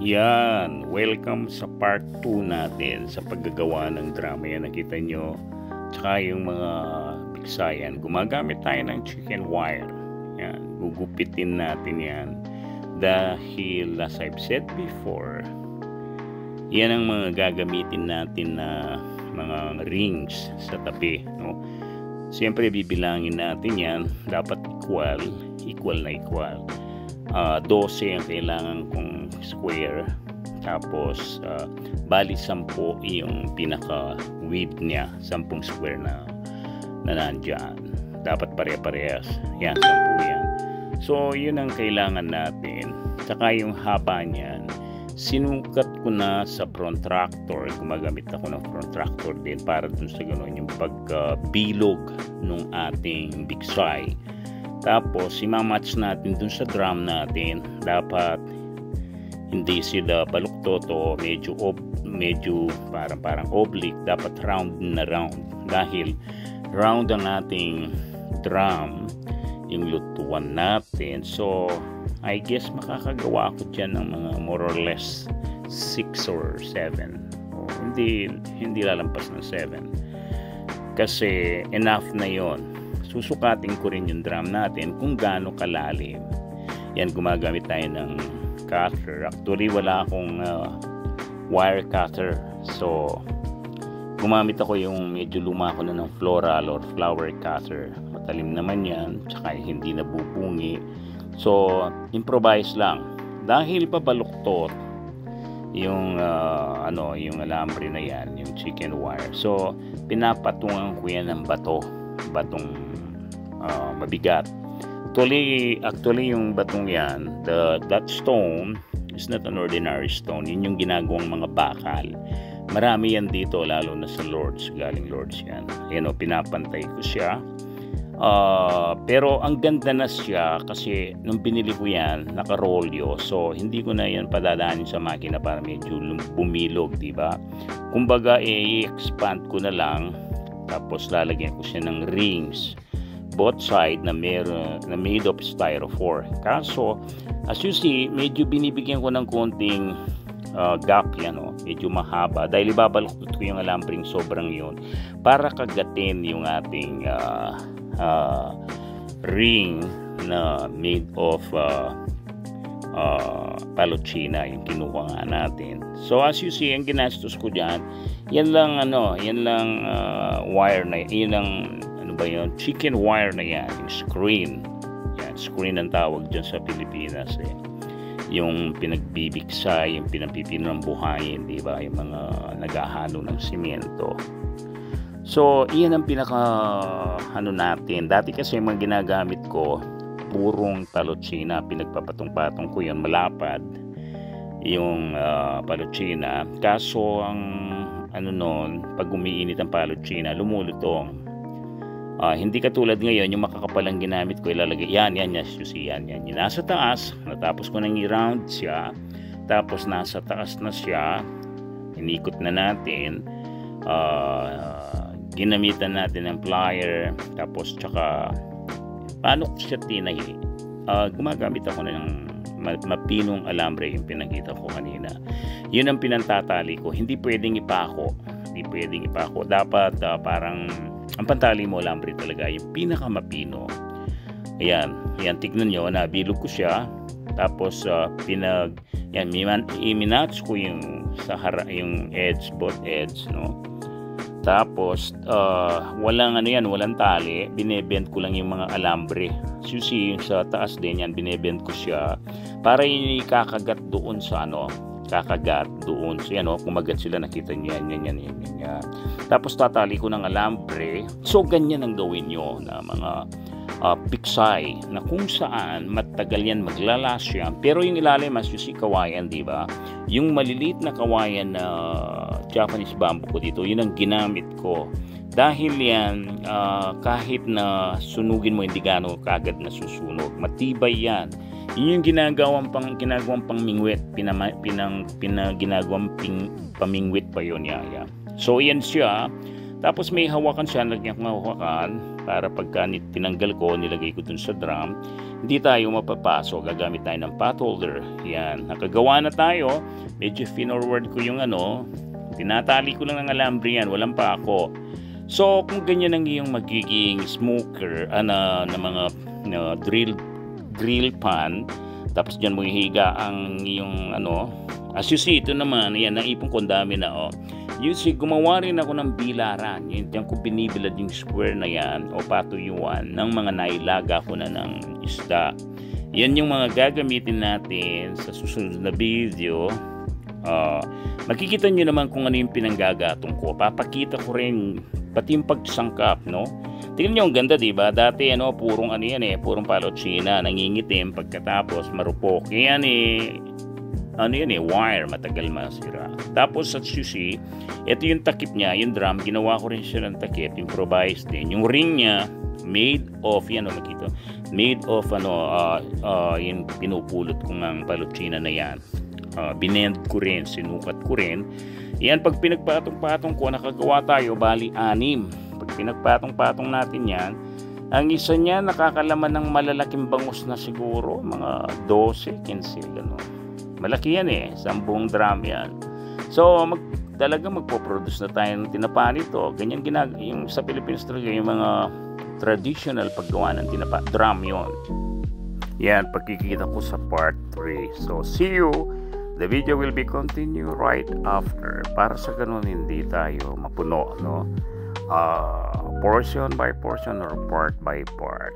Yan, welcome sa part 2 natin sa paggagawa ng drama. Yan, nakita nyo. Tsaka yung mga bigsayan. Gumagamit tayo ng chicken wire. Yan, gugupitin natin yan. Dahil, as I've said before, yan ang mga gagamitin natin na mga rings sa tabi. No? Siyempre, bibilangin natin yan. Dapat equal na equal. 12 ang kailangan kong square, tapos bali 10 yung pinaka width niya, 10 square na nandyan. Dapat pare-parehas yan, 10 yan. So yun ang kailangan natin. Saka yung haba niyan, sinukat ko na sa protractor. Gumagamit ako ng protractor din para dun sa gano'n yung pagbilog nung ating bigsay. Tapos imamatch natin dun sa drum natin. Dapat hindi sila baluktot o medyo parang oblique. Dapat round na round. Dahil round ang ating drum, yung lutuan natin. So I guess makakagawa ako dyan ng mga more or less 6 or 7. O, hindi lalampas ng 7. Kasi enough na yon. Susukatin ko rin yung drum natin kung gaano kalalim. Yan, gumagamit tayo ng cutter. Actually, wala akong wire cutter. So, gumamit ako yung medyo luma ko na ng floral or flower cutter. Matalim naman yan, tsaka hindi nabubungi. So, improvise lang. Dahil pabaluktot yung yung alambre na yan, yung chicken wire. So, pinapatungan ko yan ng batong mabigat. Actually yung batong yan, that stone is not an ordinary stone. Yun yung ginagawang mga bakal. Marami yan dito, lalo na sa Lourdes. Galing Lourdes yan. Ayan o, pinapantay ko siya. Pero ang ganda na siya kasi nung binili ko yan, naka-rolyo. So hindi ko na yan padadaanin sa makina para medyo bumilog, diba? Kumbaga, i-expand ko na lang. Tapos lalagyan ko siya ng rings both side na made of styrofoam. Kaso as you see, medyo binibigyan ko ng konting gap yan, medyo mahaba dahil ibabaluktot ko yung alambring sobrang yun para kagatin yung ating ring na made of palochina, yung kinuha nga natin. So as you see, ang ginastos ko dyan, yan lang wire na yan lang, chicken wire na yan, yung screen. Yan, screen ang tawag dyan sa Pilipinas eh. Yung pinagbibigsa, yung pinapipino ng buhayin, di ba? Yung mga naghahalo ng simyento. So iyan ang pinaka natin. Dati kasi yung mga ginagamit ko purong palochina, pinagpapatong-patong ko yun, malapad yung palochina. Kaso ang pag umiinit ang palochina, lumulutong. Hindi katulad ngayon, yung makakapalang ginamit ko, ilalagay yan, susi, yan. Yung nasa taas, natapos ko nang i-round siya, tapos nasa taas na siya, inikot na natin, ginamitan natin ng plier, tapos tsaka paano ko siya tinahi? Gumagamit ako ng mapinong alambre, yung pinakita ko kanina. Yun ang pinantatali ko. Hindi pwedeng ipako. Dapat parang ang pantali mo alambre talaga yung pinakamapino. Ayan, tignan nyo, nabilog ko siya. Tapos iminatch ko yung yung both edge, no? Tapos walang tali, binebend ko lang yung mga alambre. So you see, yung sa taas din yan, binebend ko siya para yung ikakagat doon sa So yan kumagat sila, nakita niyo yan. Tapos tatali ko ng alambre. So ganyan ang gawin nyo na mga piksay na kung saan matagal yan, maglalas yan. Pero yung ilalim, as you see, kawayan, di ba? Yung maliliit na kawayan na Japanese bamboo ko dito, yun ang ginamit ko. Dahil yan, kahit na sunugin mo, hindi gaano kagad na susunog. Matibay yan. Yun yung ginagawang pangmingwit, ginagawang pamingwit pa yun, yaya. So yan siya. Tapos may hawakan siya, lagyan kong hawakan para pagka tinanggal ko, nilagay ko dun sa drum. hindi tayo mapapasok. Gagamit tayo ng pot holder. Yan, nakagawa na tayo. Medyo finorward ko yung tinatali ko lang ng alambre yan, walang pa ako. So kung ganyan ang iyong magiging smoker na mga grill pan, tapos dyan mo ihiga ang iyong as you see, ito naman, yan, naipon ko, ang dami na you see, gumawa rin ako ng bilaran. Yan ko binibilad yung square na yan o patuyuan ng mga nailaga ko na ng isda. Yan yung mga gagamitin natin sa susunod na video. Makikita nyo naman kung ano yung pinanggagatong ko. Papakita ko rin pati yung pagsangkap, no? Tingnan nyo, ang ganda, diba? Dati purong purong palotsina, nangingitim, pagkatapos marupok. Yan wire, matagal masira. Tapos at you see, ito yung takip niya, yung drum, ginawa ko rin siya ng takip, improvised din. Yung ring niya, made of, makita, made of yung pinupulot ko ng palotsina na yan. Binend ko rin, sinukat ko rin. Yan, pag pinagpatong-patong ko, nakagawa tayo, bali 6. Pag pinagpatong-patong natin yan, ang isa niya nakakalaman ng malalaking bangus na siguro, mga 12, 15, gano'n. Malaki yan 10 drum yan. So, talaga magpo-produce na tayo ng tinapa nito. Ganyan yung sa Philippines talaga, yung mga traditional paggawa ng tinapa. Drum yon. Yan, pagkikita ko sa part 3. So, see you. The video will be continue right after. Para sa ganun, hindi tayo mapuno, no? Portion by portion or part by part.